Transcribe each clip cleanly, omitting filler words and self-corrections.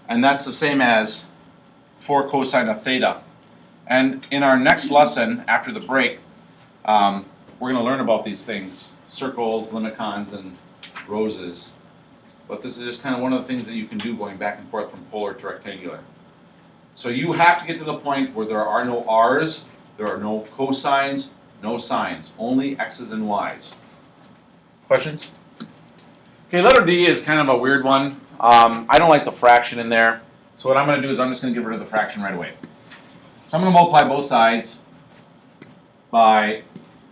and that's the same as 4 cosine of theta. And in our next lesson, after the break, we're going to learn about these things, circles, limicons, and roses. But this is just kind of one of the things that you can do going back and forth from polar to rectangular. So you have to get to the point where there are no r's, there are no cosines, no sines, only x's and y's. Questions? Okay, letter D is kind of a weird one. I don't like the fraction in there. So what I'm going to do is I'm just going to get rid of the fraction right away. So I'm going to multiply both sides by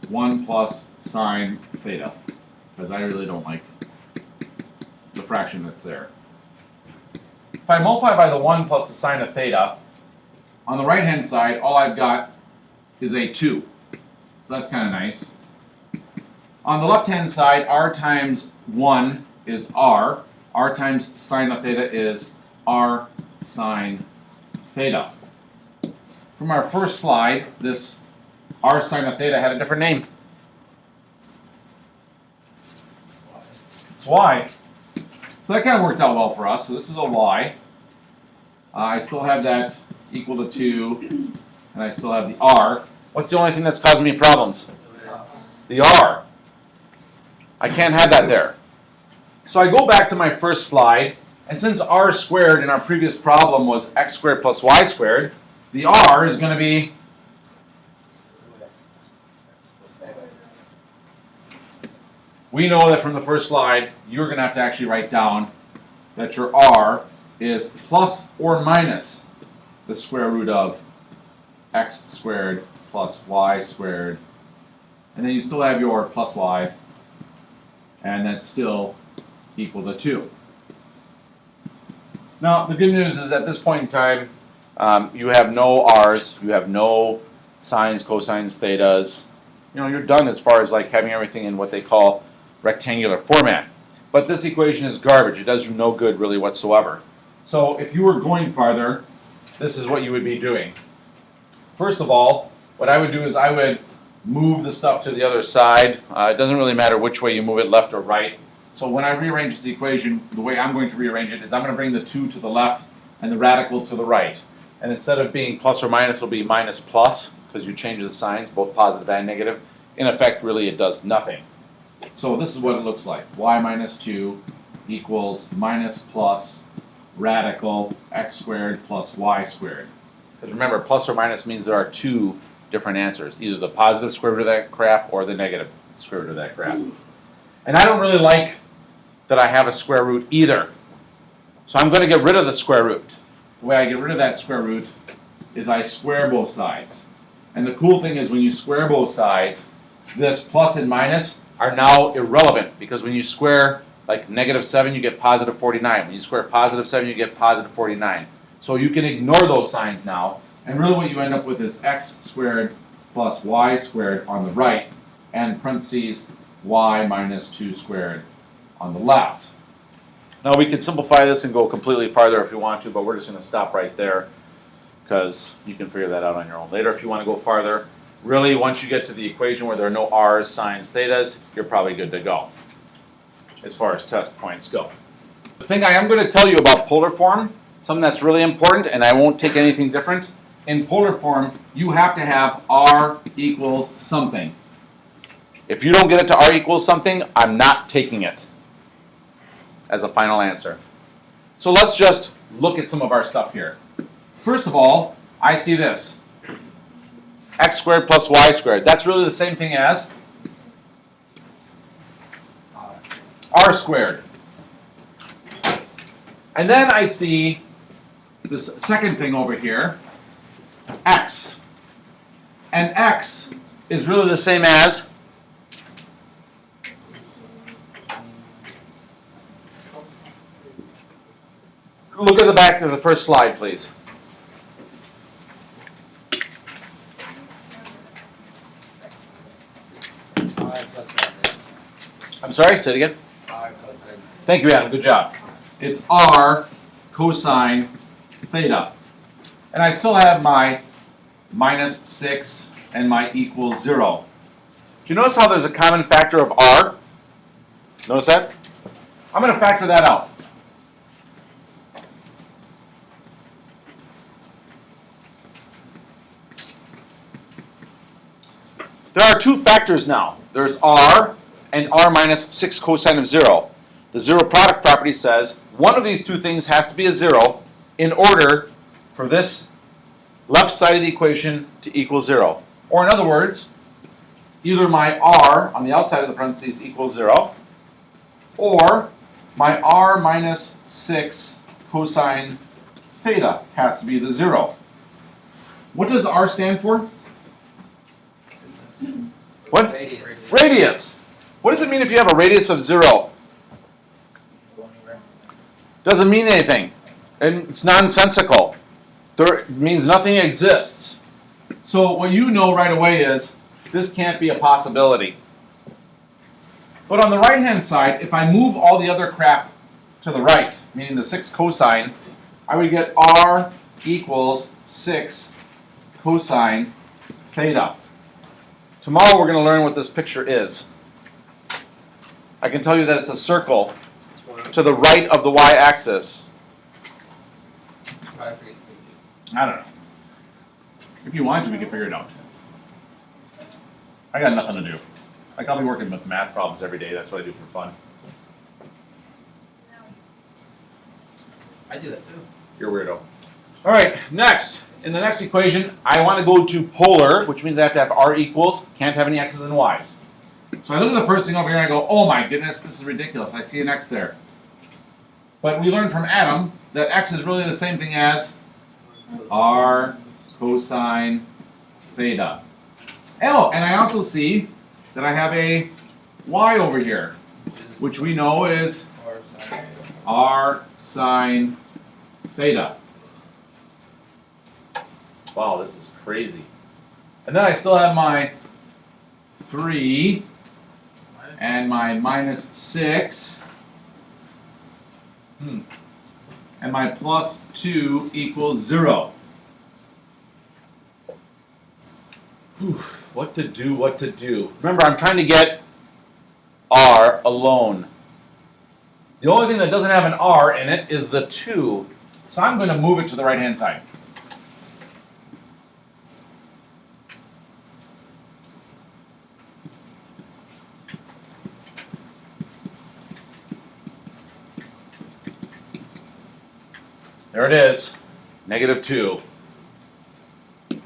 1 plus sine theta, because I really don't like the fraction that's there. If I multiply by the 1 plus the sine of theta, on the right-hand side, all I've got is a 2. So that's kind of nice. On the left-hand side, r times 1 is r. R times sine of theta is r sine theta. From our first slide, this r sine of theta had a different name. It's y. So that kind of worked out well for us. So this is a y. I still have that equal to 2, and I still have the r. What's the only thing that's causing me problems? The r. I can't have that there. So I go back to my first slide, and since r squared in our previous problem was x squared plus y squared, the r is going to be we know that from the first slide, you're going to have to actually write down that your r is plus or minus the square root of x squared plus y squared. And then you still have your plus y, and that's still equal to 2. Now, the good news is at this point in time, you have no r's, you have no sines, cosines, thetas. You know, you're done as far as like having everything in what they call rectangular format. But this equation is garbage. It does you no good really whatsoever. So if you were going farther, this is what you would be doing. First of all, what I would do is I would move the stuff to the other side. It doesn't really matter which way you move it, left or right. So when I rearrange this equation, the way I'm going to rearrange it is I'm going to bring the 2 to the left and the radical to the right. And instead of being plus or minus, it'll be minus plus, because you change the signs, both positive and negative. In effect, really, it does nothing. So this is what it looks like. Y minus 2 equals minus plus radical x squared plus y squared. Because remember, plus or minus means there are 2 different answers, either the positive square root of that crap or the negative square root of that crap. And I don't really like that I have a square root either. So I'm going to get rid of the square root. The way I get rid of that square root is I square both sides. And the cool thing is when you square both sides, this plus and minus are now irrelevant, because when you square like negative 7, you get positive 49. When you square positive 7, you get positive 49. So you can ignore those signs now, and really what you end up with is x squared plus y squared on the right, and parentheses y minus 2 squared on the left. Now we can simplify this and go completely farther if you want to, but we're just going to stop right there because you can figure that out on your own later if you want to go farther. Really, once you get to the equation where there are no r's, sines, thetas, you're probably good to go as far as test points go. The thing I am going to tell you about polar form, something that's really important, and I won't take anything different. In polar form, you have to have r equals something. If you don't get it to r equals something, I'm not taking it as a final answer. So let's just look at some of our stuff here. First of all, I see this. X squared plus y squared. That's really the same thing as r squared. And then I see this second thing over here, x. And x is really the same as look at the back of the first slide, please. I'm sorry, say it again. Thank you, Adam. Good job. It's r cosine theta. And I still have my minus 6 and my equals 0. Do you notice how there's a common factor of r? Notice that? I'm going to factor that out. There are two factors now. There's r and r minus 6 cosine of 0. The zero product property says one of these two things has to be a 0 in order for this left side of the equation to equal 0. Or in other words, either my r on the outside of the parentheses equals 0, or my r minus 6 cosine theta has to be the 0. What does r stand for? What? Radius. What does it mean if you have a radius of 0? Doesn't mean anything. And it's nonsensical. It means nothing exists. So what you know right away is this can't be a possibility. But on the right-hand side, if I move all the other crap to the right, meaning the 6 cosine, I would get r equals 6 cosine theta. Tomorrow we're going to learn what this picture is. I can tell you that it's a circle to the right of the y-axis. I don't know. If you want to, we can figure it out. I got nothing to do. Like, I'll be working with math problems every day. That's what I do for fun. I do that too. You're a weirdo. All right, next. In the next equation, I want to go to polar, which means I have to have r equals. Can't have any x's and y's. So I look at the first thing over here and I go, oh my goodness, this is ridiculous. I see an x there. But we learned from Adam that x is really the same thing as r cosine theta. Oh, and I also see that I have a y over here, which we know is r sine theta. Wow, this is crazy. And then I still have my 3 and my minus 6 and my plus 2 equals 0. Whew, what to do, what to do. Remember, I'm trying to get r alone. The only thing that doesn't have an r in it is the 2. So I'm going to move it to the right-hand side. There it is, negative 2.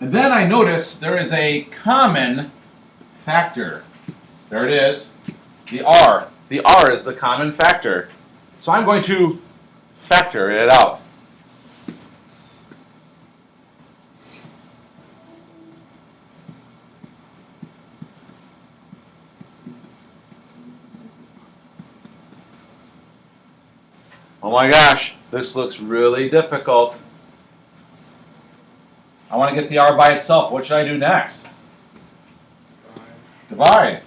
And then I notice there is a common factor. There it is, the r. The r is the common factor. So I'm going to factor it out. Oh my gosh, this looks really difficult. I want to get the r by itself. What should I do next? Divide.